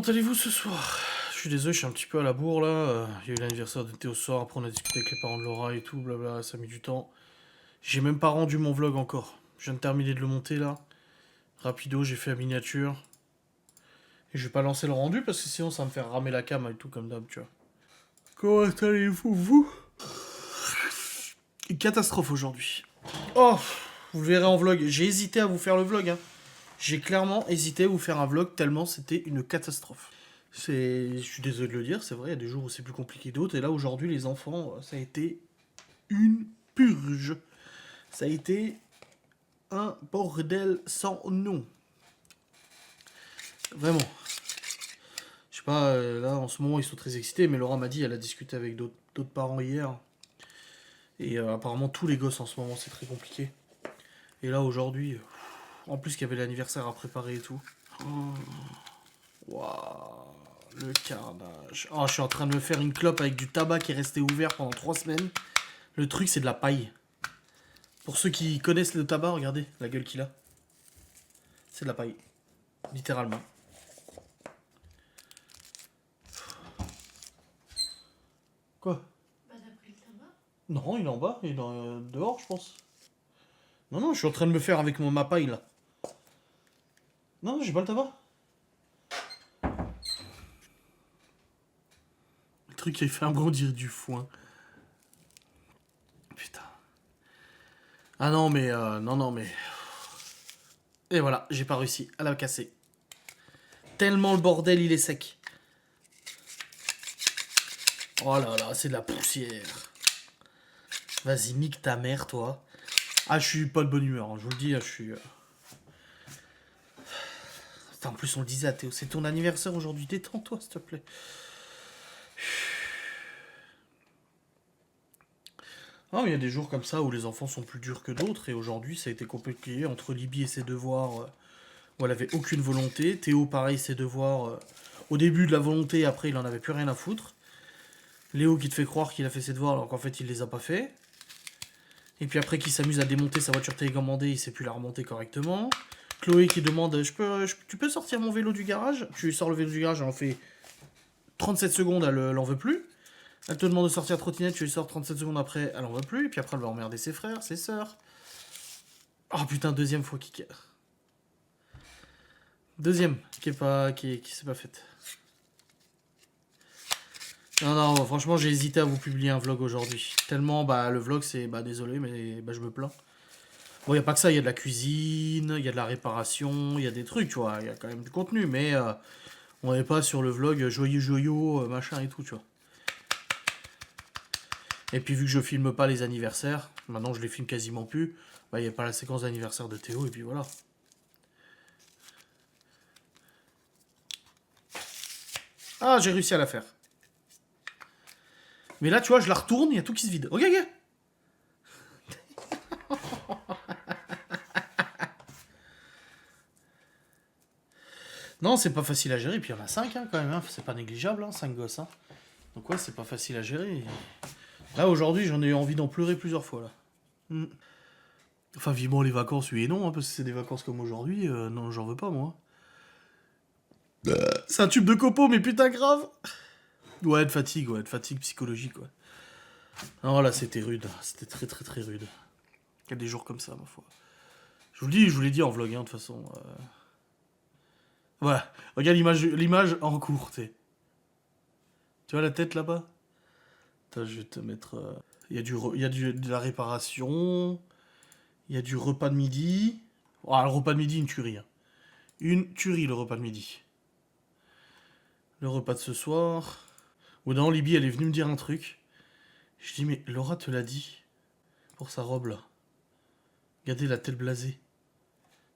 allez-vous ce soir? Je suis désolé, je suis un petit peu à la bourre là. Il y a eu l'anniversaire de Théo ce soir, après on a discuté avec les parents de Laura et tout, blabla, ça a mis du temps. J'ai même pas rendu mon vlog encore. Je viens de terminer de le monter là. Rapido, j'ai fait la miniature. Et je vais pas lancer le rendu parce que sinon ça va me faire ramer la cam et tout comme d'hab, tu vois. Comment allez-vous, vous? Une catastrophe aujourd'hui. Oh, vous le verrez en vlog. J'ai hésité à vous faire le vlog, hein. J'ai clairement hésité à vous faire un vlog tellement c'était une catastrophe. Je suis désolé de le dire, c'est vrai, il y a des jours où c'est plus compliqué que d'autres. Et là, aujourd'hui, les enfants, ça a été une purge. Ça a été un bordel sans nom. Vraiment. Je sais pas, là, en ce moment, ils sont très excités. Mais Laura m'a dit, elle a discuté avec d'autres parents hier. Et apparemment, tous les gosses, en ce moment, c'est très compliqué. Et là, aujourd'hui, en plus qu'il y avait l'anniversaire à préparer et tout. Waouh. Le carnage. Oh, je suis en train de me faire une clope avec du tabac qui est resté ouvert pendant 3 semaines. Le truc, c'est de la paille. Pour ceux qui connaissent le tabac, regardez la gueule qu'il a. C'est de la paille. Littéralement. Quoi? Bah t'as pris le tabac? Non, il est en bas. Il est dehors, je pense. Non, non, je suis en train de me faire avec ma paille, là. Non, j'ai pas le tabac. Le truc qui a fait agrandir du foin. Putain. Ah non, mais... non, mais... Et voilà, j'ai pas réussi à la casser. Tellement le bordel, il est sec. Oh là là, c'est de la poussière. Vas-y, nique ta mère, toi. Ah, je suis pas de bonne humeur, hein, je vous le dis, je suis... Putain, en plus, on le disait à Théo, c'est ton anniversaire aujourd'hui, détends-toi, s'il te plaît. Ah, il y a des jours comme ça où les enfants sont plus durs que d'autres, et aujourd'hui, ça a été compliqué entre Libye et ses devoirs, où elle avait aucune volonté. Théo, pareil, ses devoirs, au début de la volonté, après, il en avait plus rien à foutre. Léo qui te fait croire qu'il a fait ses devoirs alors qu'en fait, il les a pas fait. Et puis après, qui s'amuse à démonter sa voiture télécommandée, il sait plus la remonter correctement. Chloé qui demande, tu peux sortir mon vélo du garage? Tu lui sors le vélo du garage, elle en fait 37 secondes, elle en veut plus. Elle te demande de sortir la trottinette, tu lui sors 37 secondes après, elle en veut plus. Et puis après, elle va emmerder ses frères, ses sœurs. Oh putain, deuxième fois qui Deuxième, qui s'est pas faite. Non, non, franchement, j'ai hésité à vous publier un vlog aujourd'hui. Tellement, le vlog, c'est, désolé, mais je me plains. Bon, il n'y a pas que ça, il y a de la cuisine, il y a de la réparation, il y a des trucs, tu vois. Il y a quand même du contenu, mais on n'est pas sur le vlog joyeux, machin et tout, tu vois. Et puis, vu que je filme pas les anniversaires, maintenant je les filme quasiment plus, il n'y a pas la séquence d'anniversaire de Théo, et puis voilà. Ah, j'ai réussi à la faire. Mais là, tu vois, je la retourne, il y a tout qui se vide. Regarde, regarde. Non, c'est pas facile à gérer. Puis il y en a 5 hein, quand même. Hein. C'est pas négligeable, hein, 5 gosses. Hein. Donc ouais, c'est pas facile à gérer. Là, aujourd'hui, j'en ai eu envie d'en pleurer plusieurs fois. Là. Enfin, vivement les vacances, oui et non. Hein, parce que c'est des vacances comme aujourd'hui. Non, j'en veux pas, moi. C'est un tube de copeaux, mais putain grave. Ouais, de fatigue psychologique, ouais. Non, là, c'était rude. C'était très, très, très rude. Il y a des jours comme ça, ma foi. Je vous l'ai dit en vlog, hein, de toute façon. Voilà. Regarde l'image en cours, tu sais. Tu vois la tête là-bas? Attends, je vais te mettre... Il y a de la réparation. Il y a du repas de midi. Ah, le repas de midi, une tuerie. Hein. Une tuerie, le repas de midi. Le repas de ce soir. Ou non, Libye, elle est venue me dire un truc. Je dis, mais Laura te l'a dit. Pour sa robe, là. Regardez la tête blasée.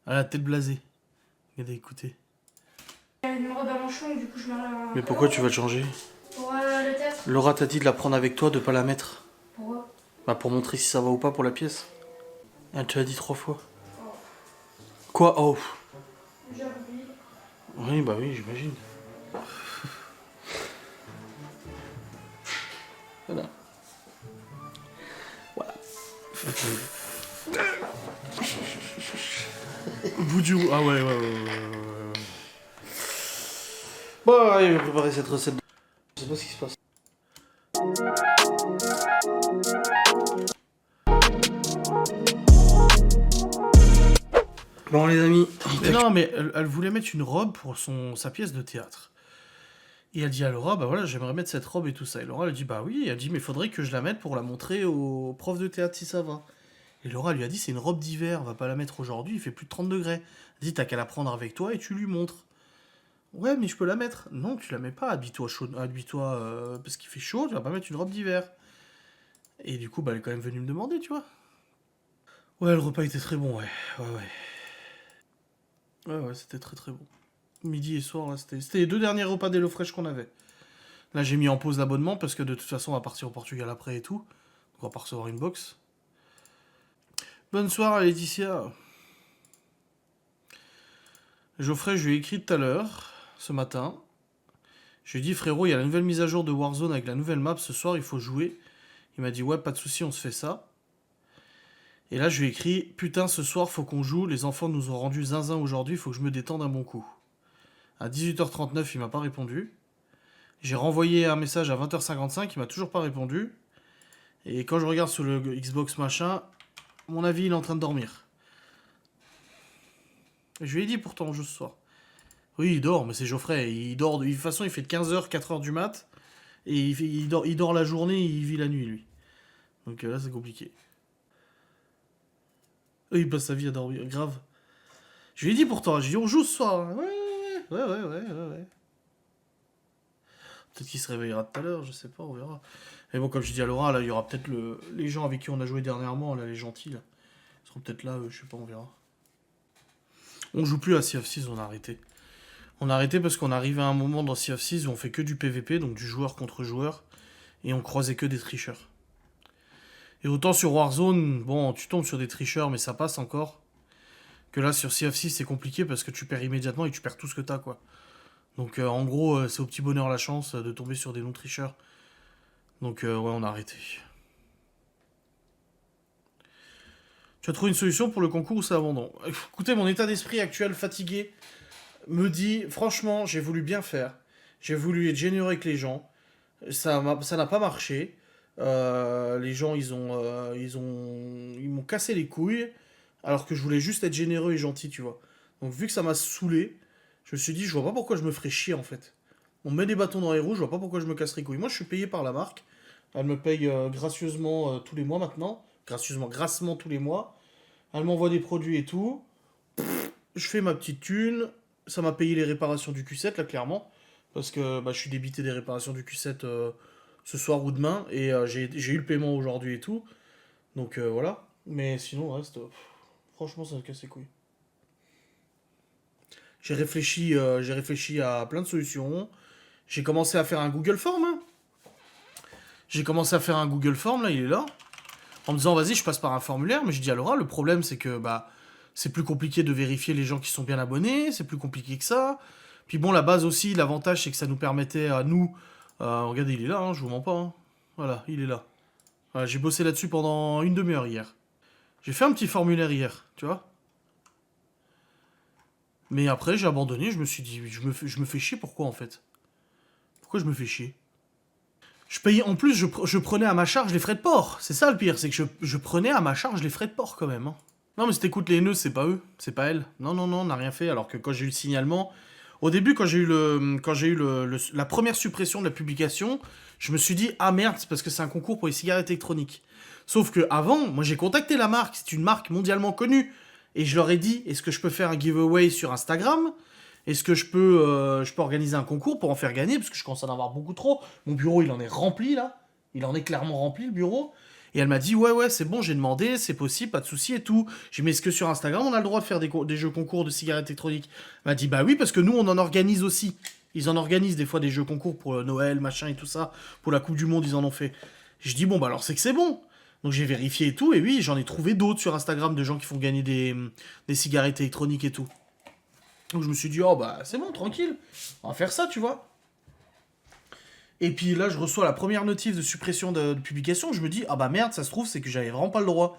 Ah, la tête blasée. Regardez, écoutez. Une robe à manches longues, du coup je mets Mais pourquoi tu vas te changer? pour le théâtre. Laura t'a dit de la prendre avec toi, de pas la mettre. Pourquoi? Pour montrer si ça va ou pas pour la pièce. Elle te l'a dit 3 fois. Oh. Quoi? Oh. J'ai oublié. Oui, oui, j'imagine. Voilà. Voilà. Bout du... Ah ouais. Ouais, je vais préparer cette recette. Je sais pas ce qui se passe. Bon les amis. Mais non, mais elle voulait mettre une robe pour sa pièce de théâtre. Et elle dit à Laura, bah voilà, j'aimerais mettre cette robe et tout ça. Et Laura, elle dit, bah oui. Et elle dit, mais faudrait que je la mette pour la montrer au prof de théâtre si ça va. Et Laura lui a dit, c'est une robe d'hiver, on va pas la mettre aujourd'hui, il fait plus de 30 degrés. Elle dit, t'as qu'à la prendre avec toi et tu lui montres. Ouais, mais je peux la mettre. Non, tu la mets pas, habille-toi chaud, habille-toi parce qu'il fait chaud, tu vas pas mettre une robe d'hiver. Et du coup, bah elle est quand même venue me demander, tu vois. Ouais, le repas était très bon, ouais. Ouais, c'était très très bon. Midi et soir, là, c'était les 2 derniers repas d'HelloFresh qu'on avait. Là, j'ai mis en pause l'abonnement parce que de toute façon, on va partir au Portugal après et tout. Donc, on va pas recevoir une box. Bonne soirée, Laetitia. Geoffrey, je lui ai écrit tout à l'heure, ce matin. Je lui ai dit, frérot, il y a la nouvelle mise à jour de Warzone avec la nouvelle map ce soir, il faut jouer. Il m'a dit, ouais, pas de souci, on se fait ça. Et là, je lui ai écrit, putain, ce soir, faut qu'on joue. Les enfants nous ont rendu zinzin aujourd'hui, faut que je me détende un bon coup. À 18h39, il m'a pas répondu. J'ai renvoyé un message à 20h55, il m'a toujours pas répondu. Et quand je regarde sur le Xbox machin, à mon avis, il est en train de dormir. Je lui ai dit pourtant, on joue ce soir. Oui, il dort, mais c'est Geoffrey. Il dort, de toute façon, il fait de 15h, 4h du mat. Et il dort la journée, il vit la nuit, lui. Donc là, c'est compliqué. Il passe sa vie à dormir, grave. Je lui ai dit pourtant, j'ai dit on joue ce soir. Ouais. Peut-être qu'il se réveillera tout à l'heure, je sais pas, on verra. Mais bon, comme je dis à Laura, là, il y aura peut-être les gens avec qui on a joué dernièrement, là, les gentils, là. Ils seront peut-être là, je sais pas, on verra. On joue plus à Sea of Thieves, on a arrêté. On a arrêté parce qu'on arrivait à un moment dans Sea of Thieves où on fait que du PVP, donc du joueur contre joueur, et on croisait que des tricheurs. Et autant sur Warzone, bon, tu tombes sur des tricheurs, mais ça passe encore. Que là, sur Sea of Thieves, c'est compliqué parce que tu perds immédiatement et tu perds tout ce que t'as, quoi. Donc en gros, c'est au petit bonheur la chance de tomber sur des non-tricheurs. Donc ouais, on a arrêté. Tu as trouvé une solution pour le concours ou c'est abandon? Écoutez, mon état d'esprit actuel, fatigué, me dit, franchement, j'ai voulu bien faire. J'ai voulu être généreux avec les gens. Ça n'a pas marché. Les gens, ils m'ont cassé les couilles. Alors que je voulais juste être généreux et gentil, tu vois. Donc vu que ça m'a saoulé, je me suis dit, je vois pas pourquoi je me ferais chier en fait. On met des bâtons dans les roues, je vois pas pourquoi je me casserais les couilles. Moi, je suis payé par la marque. Elle me paye gracieusement tous les mois maintenant. Grassement tous les mois. Elle m'envoie des produits et tout. Je fais ma petite thune. Ça m'a payé les réparations du Q7, là, clairement. Parce que bah, je suis débité des réparations du Q7 ce soir ou demain. Et j'ai eu le paiement aujourd'hui et tout. Donc voilà. Mais sinon, le reste, franchement, ça me casse les couilles. J'ai réfléchi à plein de solutions. J'ai commencé à faire un Google Form. Hein. J'ai commencé à faire un Google Form, là, il est là. En me disant, vas-y, je passe par un formulaire. Mais je dis à Laura, le problème, c'est que bah, c'est plus compliqué de vérifier les gens qui sont bien abonnés. C'est plus compliqué que ça. Puis bon, la base aussi, l'avantage, c'est que ça nous permettait à nous... regardez, il est là, hein, je vous mens pas. Hein. Voilà, il est là. Voilà, j'ai bossé là-dessus pendant une demi-heure hier. J'ai fait un petit formulaire hier, tu vois. Mais après, j'ai abandonné, je me suis dit, je me fais chier, pourquoi en fait? Pourquoi je me fais chier? Je payais, en plus, je prenais à ma charge les frais de port. C'est ça le pire, c'est que je prenais à ma charge les frais de port quand même. Hein. Non, mais si t'écoutes les haineux, c'est pas eux, c'est pas elle. Non, on n'a rien fait, alors que quand j'ai eu le signalement... Au début, quand j'ai eu la première suppression de la publication, je me suis dit, ah merde, c'est parce que c'est un concours pour les cigarettes électroniques. Sauf que avant, moi j'ai contacté la marque, c'est une marque mondialement connue. Et je leur ai dit, est-ce que je peux faire un giveaway sur Instagram? Est-ce que je peux organiser un concours pour en faire gagner? Parce que je commence à en avoir beaucoup trop. Mon bureau, il en est rempli, là. Il en est clairement rempli, le bureau. Et elle m'a dit, ouais, c'est bon, j'ai demandé, c'est possible, pas de souci et tout. J'ai dit, mais est-ce que sur Instagram, on a le droit de faire des jeux concours de cigarettes électroniques? Elle m'a dit, bah oui, parce que nous, on en organise aussi. Ils en organisent des fois des jeux concours pour Noël, machin et tout ça. Pour la Coupe du Monde, ils en ont fait. Je dis, bon, bah alors c'est que c'est bon. Donc j'ai vérifié et tout, et oui, j'en ai trouvé d'autres sur Instagram de gens qui font gagner des cigarettes électroniques et tout. Donc je me suis dit, oh bah c'est bon, tranquille, on va faire ça, tu vois. Et puis là, je reçois la première notif de suppression de publication, je me dis, ah bah merde, ça se trouve, c'est que j'avais vraiment pas le droit.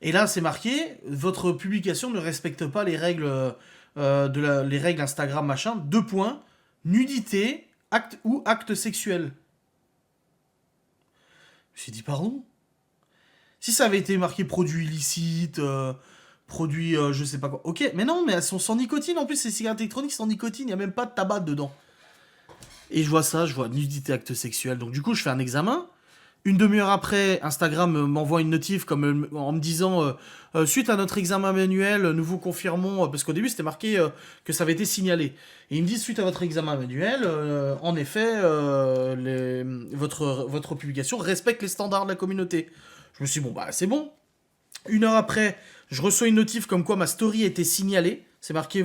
Et là, c'est marqué, votre publication ne respecte pas les règles, les règles Instagram, machin, 2 points. nudité, acte ou acte sexuel. Je me suis dit, pardon? Si ça avait été marqué produit illicite, produit je sais pas quoi. Ok, mais non, mais elles sont sans nicotine en plus, ces cigarettes électroniques sans nicotine, il n'y a même pas de tabac dedans. Et je vois ça, je vois nudité, acte sexuel. Donc du coup, je fais un examen. Une demi-heure après, Instagram m'envoie une notif comme en me disant suite à notre examen manuel, nous vous confirmons parce qu'au début c'était marqué que ça avait été signalé. Et ils me disent suite à votre examen manuel, en effet, votre publication respecte les standards de la communauté. Je me suis dit, bon bah c'est bon. Une heure après, je reçois une notif comme quoi ma story a été signalée. C'est marqué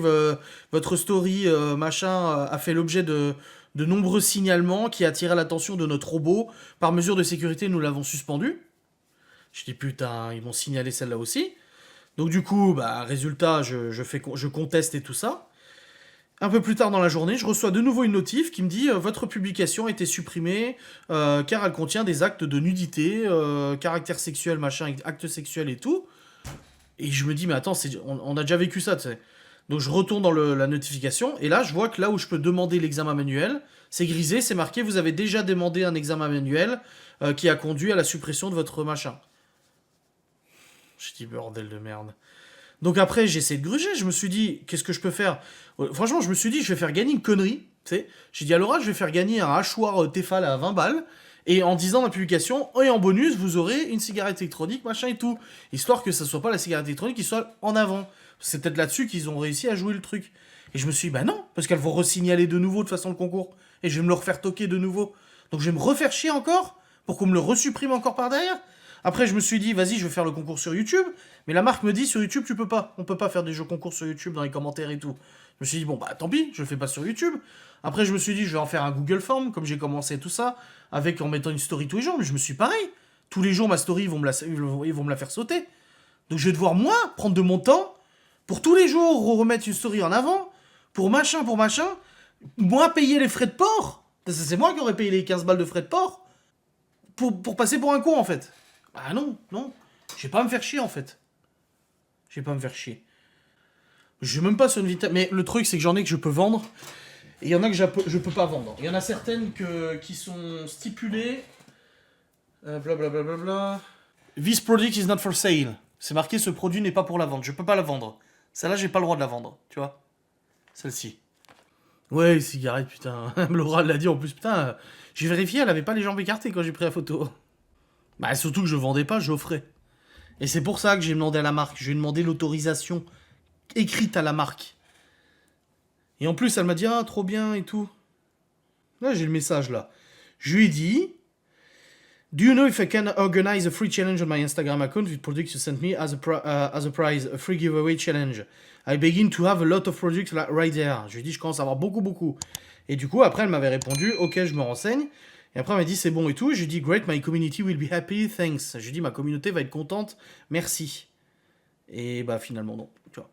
votre story machin a fait l'objet de nombreux signalements qui attiraient l'attention de notre robot. Par mesure de sécurité, nous l'avons suspendu. Je dis putain, ils m'ont signalé celle-là aussi. Donc du coup, bah résultat, je conteste et tout ça. Un peu plus tard dans la journée, je reçois de nouveau une notif qui me dit votre publication a été supprimée car elle contient des actes de nudité, caractère sexuel, machin, actes sexuels et tout. Et je me dis mais attends, on a déjà vécu ça, tu sais. Donc je retourne dans la notification et là je vois que là où je peux demander l'examen manuel, c'est grisé, c'est marqué vous avez déjà demandé un examen manuel qui a conduit à la suppression de votre machin. Je dis bordel de merde. Donc après j'ai essayé de gruger, je me suis dit qu'est-ce que je peux faire. Franchement je me suis dit je vais faire gagner une connerie. Tu sais. J'ai dit à Laura je vais faire gagner un hachoir Tefal à 20 balles. Et en disant dans la publication, et en bonus, vous aurez une cigarette électronique, machin et tout. Histoire que ça soit pas la cigarette électronique qui soit en avant. C'est peut-être là-dessus qu'ils ont réussi à jouer le truc. Et je me suis dit, bah non, parce qu'elles vont resignaler de nouveau de toute façon le concours. Et je vais me le refaire toquer de nouveau. Donc je vais me refaire chier encore pour qu'on me le resupprime encore par derrière. Après, je me suis dit, vas-y, je vais faire le concours sur YouTube. Mais la marque me dit, sur YouTube, tu peux pas. On peut pas faire des jeux concours sur YouTube dans les commentaires et tout. Je me suis dit, bon, bah tant pis, je le fais pas sur YouTube. Après, je me suis dit, je vais en faire un Google Form, comme j'ai commencé tout ça, avec en mettant une story tous les jours. Mais je me suis dit, pareil. Tous les jours, ma story, ils vont me la faire sauter. Donc je vais devoir, moi, prendre de mon temps pour tous les jours remettre une story en avant, pour machin, moi payer les frais de port. C'est moi qui aurais payé les 15 balles de frais de port pour passer pour un con, en fait. Bah non. Je vais pas me faire chier, en fait. Je vais pas me faire chier. Je vais même pas sur une vitesse. Mais le truc, c'est que j'en ai que je peux vendre. Et il y en a que je peux pas vendre. Il y en a certaines qui sont stipulées. Blablabla. This product is not for sale. C'est marqué, ce produit n'est pas pour la vente. Je peux pas la vendre. Celle-là, j'ai pas le droit de la vendre. Tu vois. Celle-ci. Ouais, cigarette, putain. Laura l'a dit en plus, putain. J'ai vérifié, elle avait pas les jambes écartées quand j'ai pris la photo. Bah, surtout que je vendais pas, j'offrais. Et c'est pour ça que j'ai demandé à la marque. Je lui ai demandé l'autorisation écrite à la marque. Et en plus, elle m'a dit, ah, trop bien et tout. Là, j'ai le message, là. Je lui ai dit, do you know if I can organize a free challenge on my Instagram account with products you sent me as a prize, a free giveaway challenge? I begin to have a lot of products right there. Je lui ai dit, je commence à avoir beaucoup. Et du coup, après, elle m'avait répondu, ok, je me renseigne. Et après, elle m'a dit, c'est bon et tout. Je lui ai dit, great, my community will be happy, thanks. Je lui ai dit, ma communauté va être contente, merci. Et bah, finalement, non, tu vois.